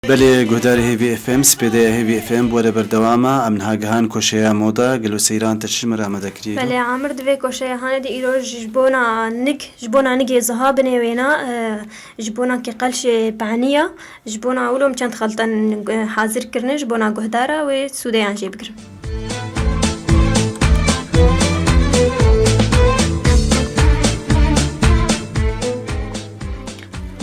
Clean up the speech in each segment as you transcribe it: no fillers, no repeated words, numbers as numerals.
بله گهدار هیوی اف ام سپیده هیوی اف ام بوده بردوامه امن هاگهان کوشیا مودا گلو سیران تشمر آمده کردید. بله عمر دوی کوشیا هان دی ایرو جبونا نگ زهاب نوینا جبونا که قلش پعنیا جبونا اولم چند خلطن حاضر کرنه جبونا گهدارا و سوده انجی بگرم.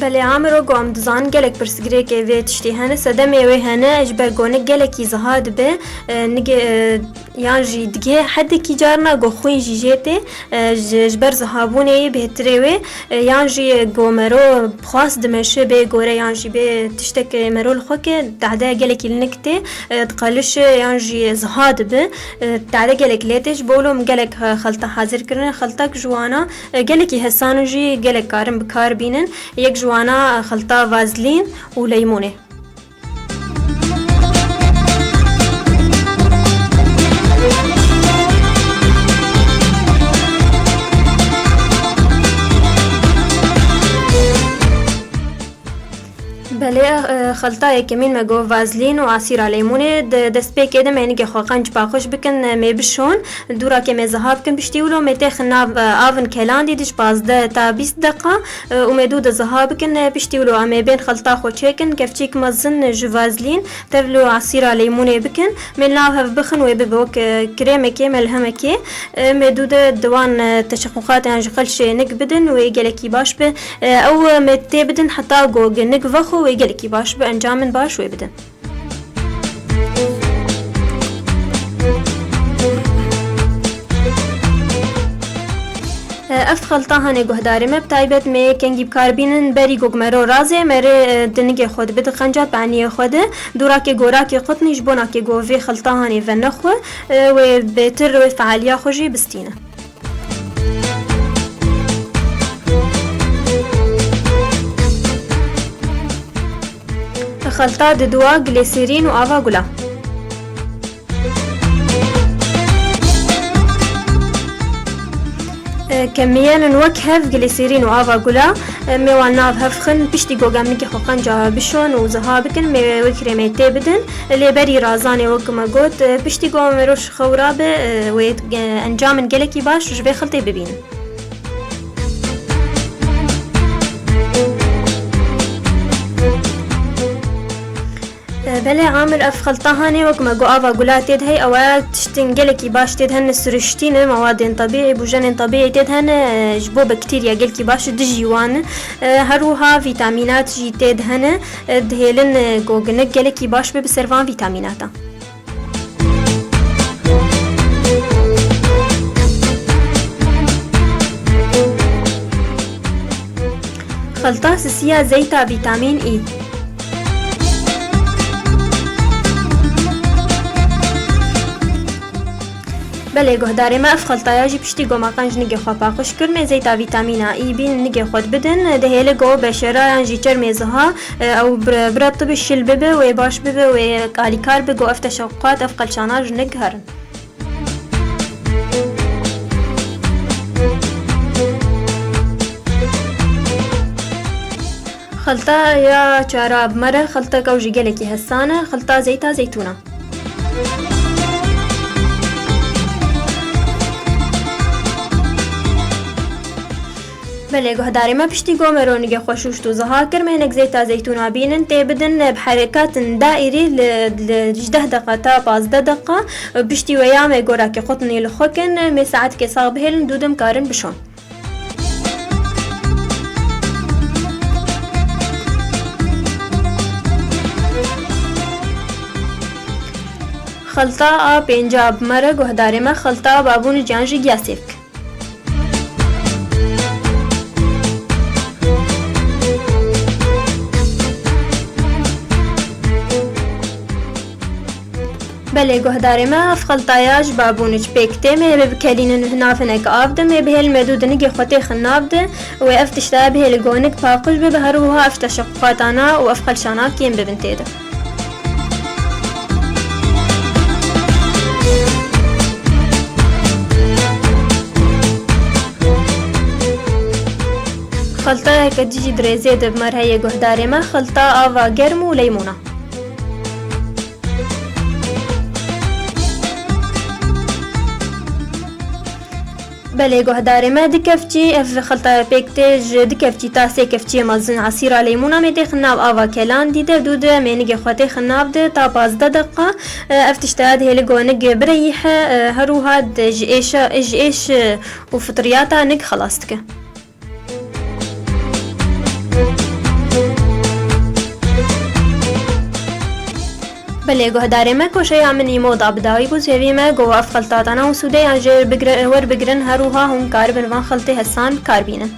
بله عامرو قام دزان گلک پرسگری که وی تشتی هنه صدمه وی هنه اجبر گونه گلکی زهاد به نگه یعنی دیگه حد کی جارنا گو خوین جیجته اجبر زهابونه بهتره وی یعنی گومرو خاص دمشه به گوره یعنی به تشتک مرول خوکه تعده گلکی لنکته تقلش یعنی زهاد به تعده گلک لیتش بولم گلک خلطه حاضر کرنه خلطه جوانا گلکی حسانو جی گلک کارم بکار بینن یک جوانا خلطة فازلين وليمونة. بله خلطة كمين مجو فازلين وعصير ليمونة دست بي كده ما نيجي خاقنج باخش بكن ما بشون دورا كم زهاب كن بشتيولو متخنا آفن كلاندي دش بازده تا 20 دقيقة ومدود زهاب كن بشتيولو أما بين خلطة خوشيكن كفتيك مزن جو فازلين تبلو عصير ليمونة بكن من لاها بخن وببوك كريمة كامل همكي مدود دوان تشققات يعني خلش نك بدن ويجلكي باش به أو متى بدن حتى جوج نك فخو ويجلكي باش بأنجام باش ويبدن. افت خلطه هنه گهداری مب تایبت می کنگی بکاربینن بری گوگمرو رازه مره دنگ خود بده خنجات بعنی خود دورا که گورا که قط نیش بنا که گووی خلطه هنه و نخو و بهتر و فعالیا خوشی بستینه. خلطه دوا گلیسرین و آوا گلا. كمية نوكهف جليسيرين وآفا قلا ميوان ناف هفخن بشتي قوغام نكي خوخان جا بشون وزهابكن مي وكريمي تيبدن اللي بري رازاني وقما قوت بشتي قوام مروش خورابه وانجامن جلكي باش وجبي خلطي ببين. بله عامل اف خلطه هاني وقما قو آفا قولات تيد هاي اوات تشتنجلكي باش تيد هن سرشتين مواد طبيعي بوجن طبيعي تيد هن جبو بكتيريا جلكي باش دجيوان هروها فيتامينات جي تيد هن دهيلن قو جنك جلكي باش بسرفان فيتاميناتا. خلطه سسيا زيتا فيتامين اي. بله گهداری ما اف خلطه جی پشتی گو ماقنج نگه خواه پاقش کرمه زیتا ویتامینا ای بین نگه خود بدن دهیل گو بشره انجی چرمزه ها او برات بشل ببه و باش ببه و کالیکار بگو اف تشوقات اف قلشاناج نگه هرن. خلطه یا چاراب مره خلطه کوجی گلکی حسانه خلطه زیتا زیتونه. بله گهداری ما پشتی گومرو نگه خوشوش تو زها کرمه نک زیتا زیتونا بینن تی بدن بحرکات دائری لجده دقیقه تا 15 دقیقه پشتی ویام گورا که خطنی لخوکن می ساعت که صاحب هلن دودم کارن بشون. خلطه آ پنجاب مره گهداری ما خلطه بابون جانجی گیاسیک. بله گهداری ما اف خلطایاش بابونش پیکته می بکلین هنافنک آفده می بهل مدود نگی خطی خنابده و اف تشتاه بهل گونک پاقش به بهروها اف تشققاتانا و اف خلشانا کیم ببنتیده. خلطه که دیجی درزه دب مرهی گهداری ما خلطه آوا گرم و لیمونه. بله گهداری ما دکفچی اف خلطه پیکتج دکفچی تا سه کفچی مازن عصیر لیمونا میده خناب آوا کلان دیده دوده منیگ خواته خناب ده تا 15 دقیقه افتشتاد هلی گونگ بریح هروها اج و فطریاتا نگ خلاص که بله گهداری ما کوشه امنی مودا بدایی بود هیوی ما گواف خلطاتنا و سوده اجر ور بگرن هروها هم کار بنوان خلطه حسان کار بینن